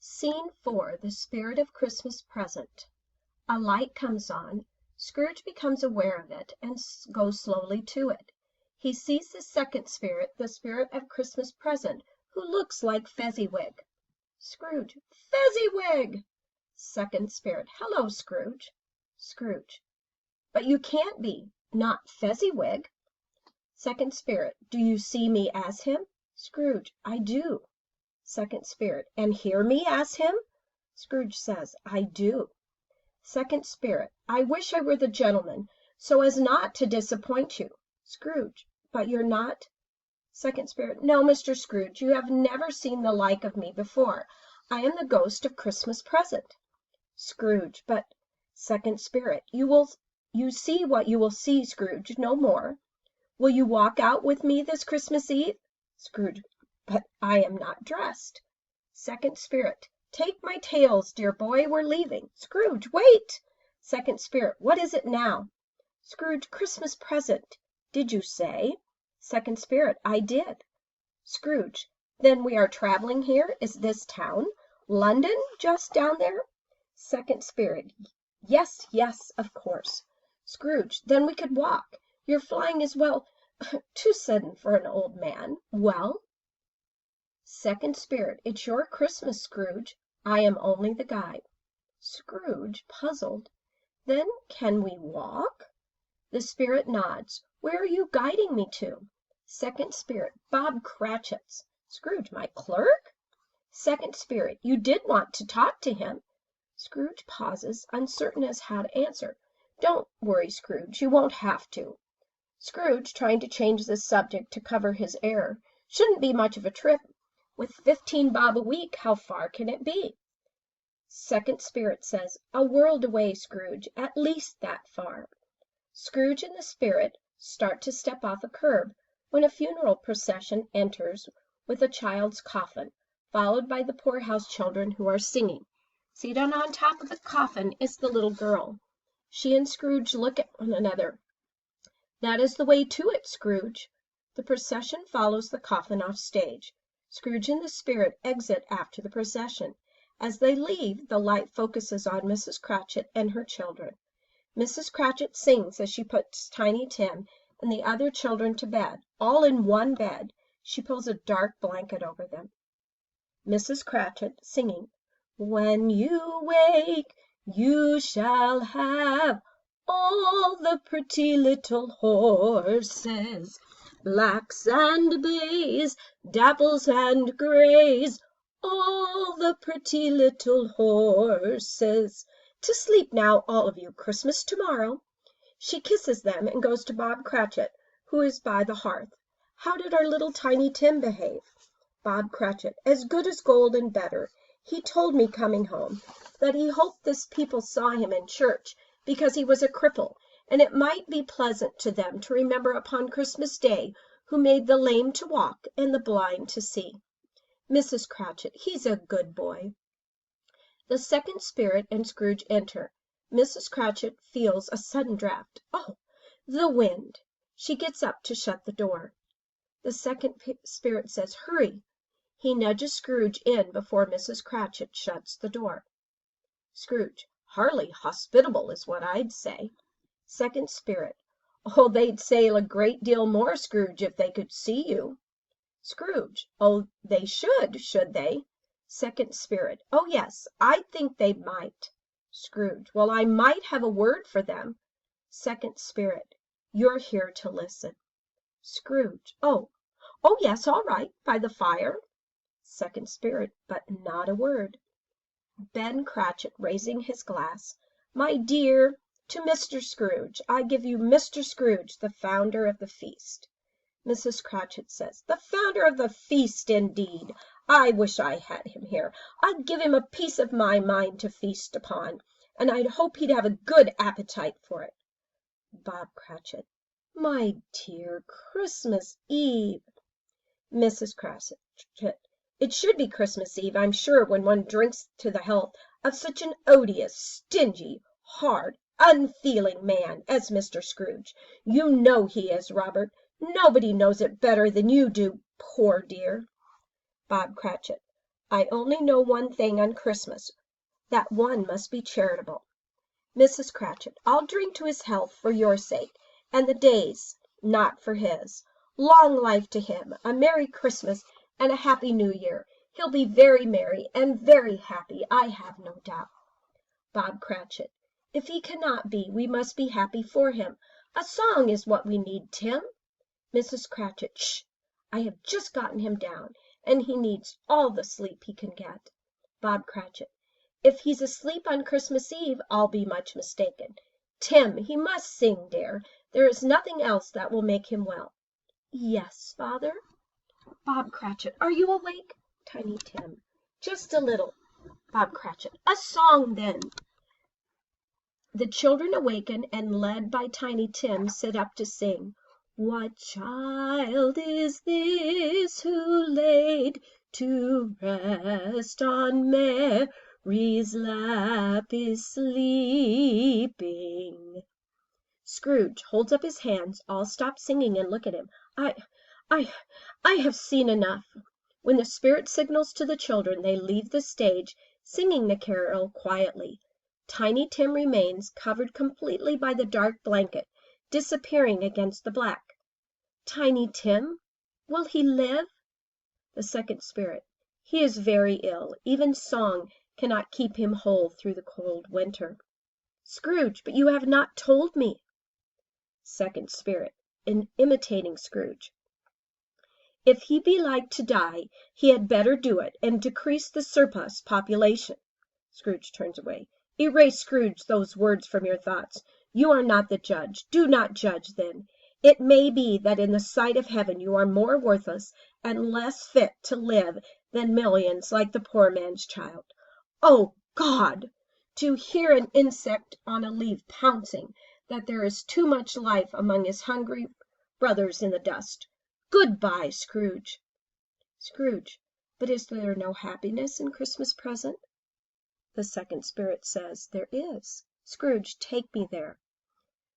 Scene 4. The Spirit of Christmas Present. A light comes on. Scrooge becomes aware of it and goes slowly to it. He sees the second spirit, the Spirit of Christmas Present, who looks like Fezziwig. Scrooge. Fezziwig! Second spirit. Hello, Scrooge. Scrooge. But you can't be. Not Fezziwig. Second spirit. Do you see me as him? Scrooge. I do. Second spirit. And hear me as him? Scrooge says, I do. Second spirit. I wish I were the gentleman, so as not to disappoint you. Scrooge. But you're not? Second spirit. No, Mr. Scrooge, you have never seen the like of me before. I am the ghost of Christmas Present. Scrooge. But second spirit. You see what you will see, Scrooge, no more. Will you walk out with me this Christmas Eve? Scrooge. But I am not dressed. Second spirit. Take my tails, dear boy, we're leaving. Scrooge. Wait. Second spirit. What is it now? Scrooge. Christmas present. Did you say? Second spirit. I did. Scrooge. Then we are traveling here. Is this town? London, just down there? Second spirit. Yes, yes, of course. Scrooge. Then we could walk. Your flying is, well, too sudden for an old man. Well? Second spirit. It's your Christmas, Scrooge. I am only the guide. Scrooge, puzzled. Then can we walk? The spirit nods. Where are you guiding me to? Second spirit. Bob Cratchit's. Scrooge. My clerk? Second spirit. You did want to talk to him. Scrooge pauses, uncertain as how to answer. Don't worry, Scrooge. You won't have to. Scrooge, trying to change the subject to cover his error. Shouldn't be much of a trip. With 15 bob a week, how far can it be? Second spirit says, a world away, Scrooge, at least that far. Scrooge and the spirit start to step off a curb when a funeral procession enters with a child's coffin, followed by the poorhouse children who are singing. Seated on top of the coffin is the little girl. She and Scrooge look at one another. That is the way to it, Scrooge. The procession follows the coffin off stage. Scrooge and the spirit exit after the procession. As they leave, the light focuses on Mrs. Cratchit and her children. Mrs. Cratchit sings as she puts Tiny Tim and the other children to bed, all in one bed. She pulls a dark blanket over them. Mrs. Cratchit singing, when you wake, you shall have all the pretty little horses, blacks and bays, dapples and grays, all the pretty little horses. To sleep now, all of you, Christmas tomorrow. She kisses them and goes to Bob Cratchit, who is by the hearth. How did our little Tiny Tim behave? Bob Cratchit. As good as gold and better. He told me coming home that he hoped this people saw him in church because he was a cripple, and it might be pleasant to them to remember upon Christmas Day who made the lame to walk and the blind to see. Mrs. Cratchit. He's a good boy. The second spirit and Scrooge enter. Mrs. Cratchit feels a sudden draught. Oh, the wind! She gets up to shut the door. The second spirit says, hurry. He nudges Scrooge in before Mrs. Cratchit shuts the door. Scrooge. Hardly hospitable is what I'd say. Second spirit. Oh, they'd say a great deal more, Scrooge, if they could see you. Scrooge. Oh, they should they? Second spirit. Oh, yes, I think they might. Scrooge. Well, I might have a word for them. Second spirit. You're here to listen. Scrooge. Oh, yes, all right. By the fire. Second spirit. But not a word. Ben Cratchit, raising his glass. My dear, to Mr. Scrooge. I give you Mr. Scrooge, the founder of the feast. Mrs. Cratchit says, the founder of the feast, indeed! I wish I had him here. I'd give him a piece of my mind to feast upon, and I'd hope he'd have a good appetite for it. Bob Cratchit. My dear, Christmas Eve. Mrs. Cratchit. It should be Christmas Eve, I'm sure, when one drinks to the health of such an odious, stingy, hard, unfeeling man as Mr. Scrooge. You know he is, Robert. Nobody knows it better than you do, poor dear. Bob Cratchit. I only know one thing on Christmas. That one must be charitable. Mrs. Cratchit, I'll drink to his health for your sake, and the day's, not for his. Long life to him, a Merry Christmas, and a Happy New Year. He'll be very merry and very happy, I have no doubt. Bob Cratchit, if he cannot be, we must be happy for him. A song is what we need, Tim. Mrs. Cratchit, shh! I have just gotten him down, and he needs all the sleep he can get. Bob Cratchit, if he's asleep on Christmas Eve, I'll be much mistaken. Tim, he must sing, dear. There is nothing else that will make him well. Yes, father. Bob Cratchit, are you awake? Tiny Tim, just a little. Bob Cratchit, a song then. The children awaken and, led by Tiny Tim, sit up to sing. What child is this who laid to rest on Mary's lap is sleeping? Scrooge holds up his hands. All stop singing and look at him. I have seen enough. When the spirit signals to the children, they leave the stage, singing the carol quietly. Tiny Tim remains, covered completely by the dark blanket, disappearing against the black. Tiny Tim, will he live? The second spirit, he is very ill. Even song cannot keep him whole through the cold winter. Scrooge, but you have not told me. Second spirit, imitating Scrooge. If he be like to die, he had better do it, and decrease the surplus population. Scrooge turns away. Erase, Scrooge, those words from your thoughts. You are not the judge. Do not judge, then. It may be that in the sight of heaven you are more worthless and less fit to live than millions like the poor man's child. Oh, God! To hear an insect on a leaf pouncing that there is too much life among his hungry brothers in the dust. Good-bye, Scrooge. Scrooge, but is there no happiness in Christmas present? The second spirit says, there is. Scrooge, take me there.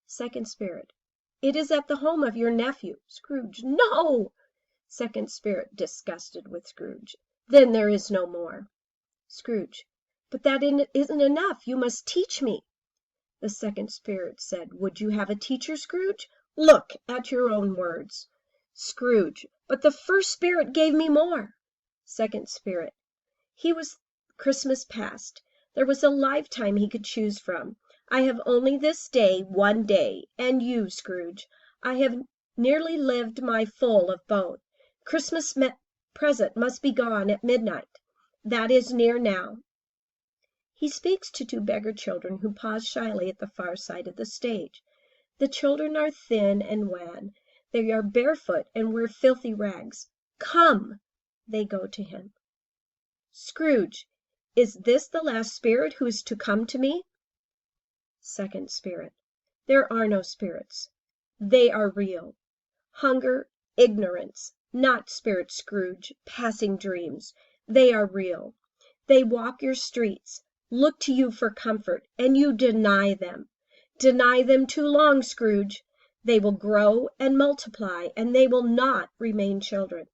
Second spirit, it is at the home of your nephew. Scrooge, no! Second spirit, disgusted with Scrooge, then there is no more. Scrooge, but that isn't enough. You must teach me. The second spirit said, would you have a teacher, Scrooge? Look at your own words. Scrooge, but the first spirit gave me more. Second spirit, he was Christmas past. There was a lifetime he could choose from. I have only this day, one day, and you, Scrooge. I have nearly lived my full of both. Christmas present must be gone at midnight. That is near now. He speaks to two beggar children who pause shyly at the far side of the stage. The children are thin and wan. They are barefoot and wear filthy rags. Come! They go to him. Scrooge, is this the last spirit who is to come to me? Second spirit, there are no spirits. They are real. Hunger, ignorance, not spirits, Scrooge, passing dreams. They are real. They walk your streets, look to you for comfort, and you deny them. Deny them too long, Scrooge. They will grow and multiply, and they will not remain children.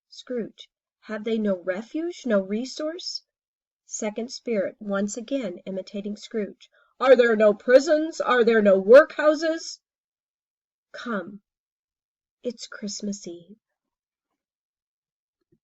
Scrooge, have they no refuge, no resource? Second spirit, once again imitating Scrooge. Are there no prisons? Are there no workhouses? Come, it's Christmas Eve.